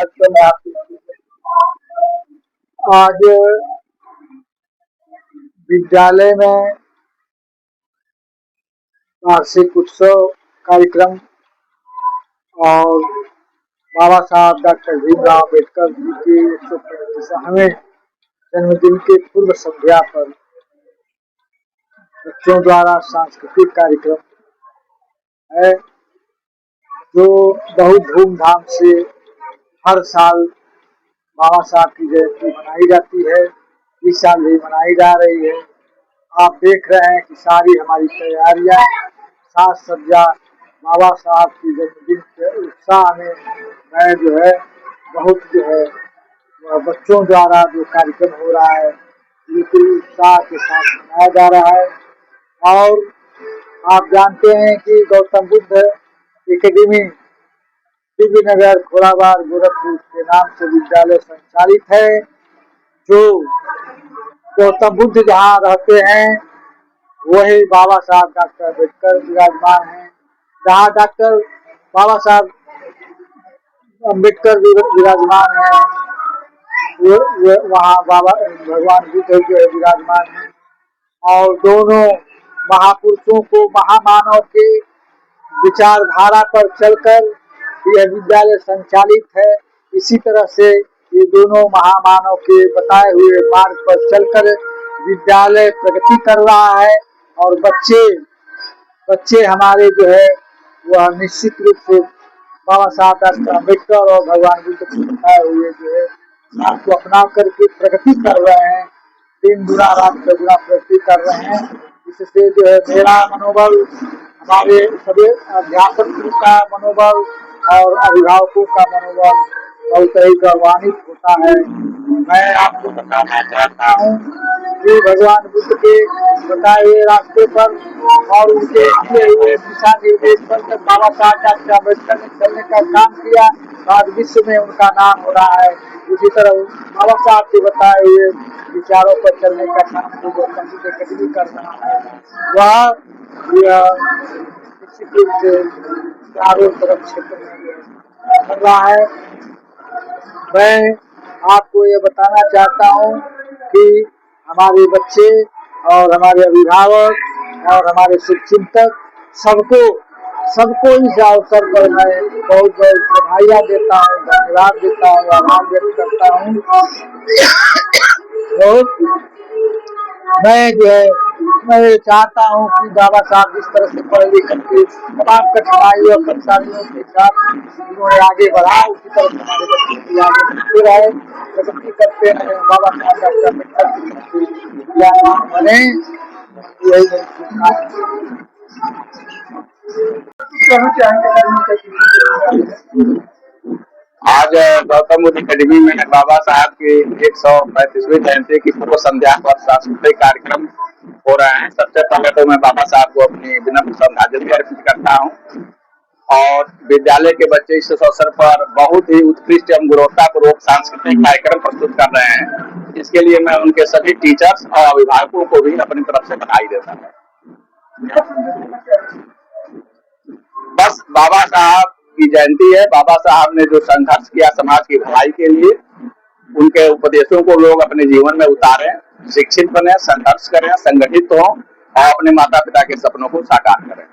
तो मैं आज विद्यालय में वार्षिक उत्सव कार्यक्रम और बाबा साहब डॉक्टर भीमराव अम्बेडकर जी के 135वें जन्मदिन के पूर्व संध्या पर बच्चों द्वारा सांस्कृतिक कार्यक्रम है, जो बहुत धूमधाम से हर साल बाबा साहब की जयंती मनाई जाती है। इस साल भी मनाई जा रही है। आप देख रहे हैं कि सारी हमारी तैयारियां साज सज्जा बाबा साहब की जन्मदिन के उत्साह में मैं बहुत बच्चों द्वारा जो कार्यक्रम हो रहा है बिल्कुल उत्साह के साथ मनाया जा रहा है। और आप जानते हैं कि गौतम बुद्ध एकेडमी दिव्य नगर खोराबार गोरखपुर के नाम से विद्यालय संचालित है। जो गौतम बुद्ध जहाँ रहते हैं वही बाबा साहब डॉक्टर अम्बेडकर विराजमान हैं। जहाँ डॉक्टर बाबा साहब अम्बेडकर विराजमान है वहाँ बाबा भगवान बुद्ध जो है विराजमान है। और दोनों महापुरुषों को महामानव के विचारधारा पर चलकर यह विद्यालय संचालित है। इसी तरह से ये दोनों महामानव के बताए हुए मार्ग पर चलकर विद्यालय प्रगति कर रहा है। और बच्चे हमारे वह निश्चित रूप से बाबा साहब डॉक्टर अम्बेडकर और भगवान बुद्ध के बताए हुए आपको अपना करके प्रगति कर रहे हैं। दिन दुना रात चौगुना प्रगति कर रहे हैं। इससे मेरा मनोबल, हमारे सभी अध्यापकों का मनोबल और अभिभावकों का मनोबल बहुत ही गौरवान्वित होता है। मैं आपको बताना चाहता हूँ कि भगवान बुद्ध के बताए हुए रास्ते पर और उनके दिए हुए दिशा निर्देश पर जब बाबा साहब डॉक्टर अम्बेडकर ने चलने का काम किया तो आज विश्व में उनका नाम हो रहा है। उसी तरह बाबा साहब के बताए हुए विचारों पर चलने का काम जो गौतम बुद्ध एकेडमी कर रहा है वह निश्चित रूप से चारों तरफ क्षेत्र में कर रहा है। मैं आपको ये बताना चाहता हूँ कि हमारे बच्चे और हमारे अभिभावक और हमारे शुभचिंतक सबको इस अवसर पर मैं बहुत बहुत बधाइयाँ देता हूँ, धन्यवाद देता हूँ, आभार व्यक्त करता हूँ। मैं चाहता हूँ कि बाबा साहब जिस तरह से पढ़ लिख करके तमाम कठिनाइयों और परेशानियों के साथ उन्होंने आगे बढ़ा, उसी तरह से हमारे बच्चे भी आगे बढ़ते रहे, प्रगति करते रहे। बाबा साहब डॉक्टर अम्बेडकर बने, यही आज गौतम बुद्ध एकेडमी में बाबा साहब की 135वीं जयंती की पूर्व संध्या पर सांस्कृतिक कार्यक्रम हो रहे हैं। सबसे पहले तो मैं बाबा साहब को अपनी विनम्र श्रद्धांजलि अर्पित करता हूं। और विद्यालय के बच्चे इस अवसर पर बहुत ही उत्कृष्ट एवं गुणवत्तापूर्वक सांस्कृतिक कार्यक्रम प्रस्तुत कर रहे हैं। इसके लिए मैं उनके सभी टीचर्स और अभिभावकों को भी अपनी तरफ से बधाई देता हूँ। बस बाबा साहब की जयंती है। बाबा साहब ने जो संघर्ष किया समाज की भलाई के लिए, उनके उपदेशों को लोग अपने जीवन में उतारें, शिक्षित बने, संघर्ष करें, संगठित हों और अपने माता पिता के सपनों को साकार करें।